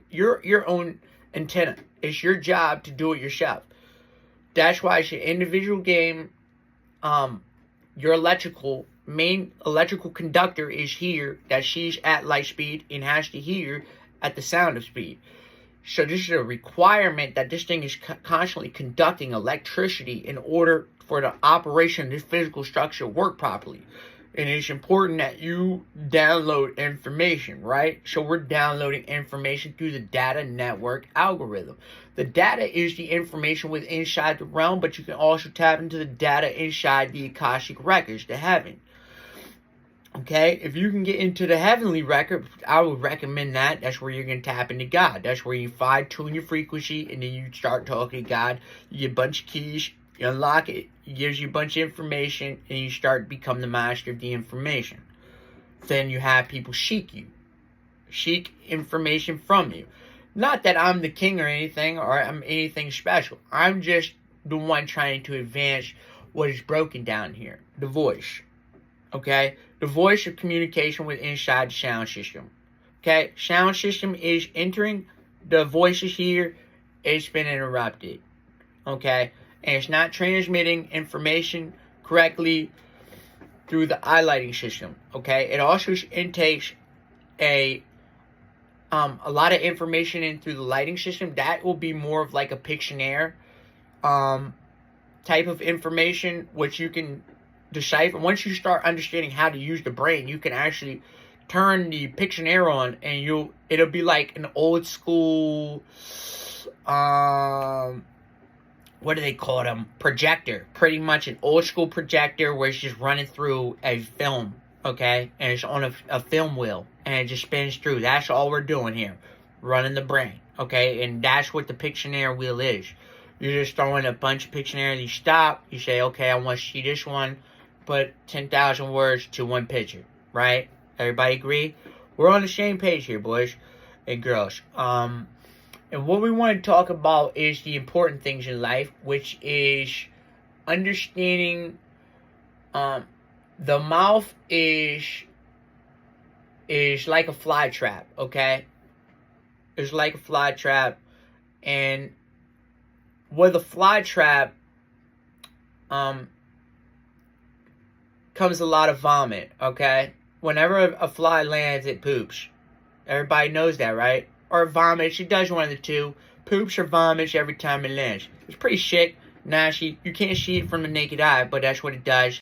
You're your own antenna. It's your job to do it yourself. That's why it's an individual game. Your main electrical conductor is here, that she's at light speed and has to hear at the sound of speed. So this is a requirement that this thing is constantly conducting electricity in order for the operation of this physical structure to work properly. And it's important that you download information, right? So we're downloading information through the data network algorithm. The data is the information within inside the realm, but you can also tap into the data inside the Akashic records, the heaven. Okay, if you can get into the heavenly record, I would recommend that. That's where you're going to tap into God. That's where you fine-tune your frequency, and then you start talking to God. You get a bunch of keys, you unlock it, it gives you a bunch of information, and you start to become the master of the information. Then you have people seek information from you. Not that I'm the king or anything, or I'm anything special. I'm just the one trying to advance what is broken down here. The voice. Okay? The voice of communication with inside the sound system. Okay? Sound system is entering. The voice is here. It's been interrupted. Okay? And it's not transmitting information correctly through the highlighting system. Okay? It also intakes a lot of information in through the lighting system. That will be more of like a Pictionary type of information, which you can decipher. Once you start understanding how to use the brain, you can actually turn the Pictionary on, and it'll be like an old school what do they call them? Projector. Pretty much an old school projector where it's just running through a film, okay? And it's on a film wheel, and it just spins through. That's all we're doing here. Running the brain, okay? And that's what the Pictionary wheel is. You're just throwing a bunch of Pictionary, you stop, you say, okay, I want to see this one, put 10,000 words to one picture, right? Everybody agree? We're on the same page here, boys and girls. And what we want to talk about is the important things in life, which is understanding the mouth is like a fly trap, okay? It's like a fly trap, and with a fly trap comes a lot of vomit, okay? Whenever a fly lands, it poops. Everybody knows that, right? Or vomits. It does one of the two. Poops or vomits every time it lands. It's pretty sick, nasty. You can't see it from the naked eye, but that's what it does.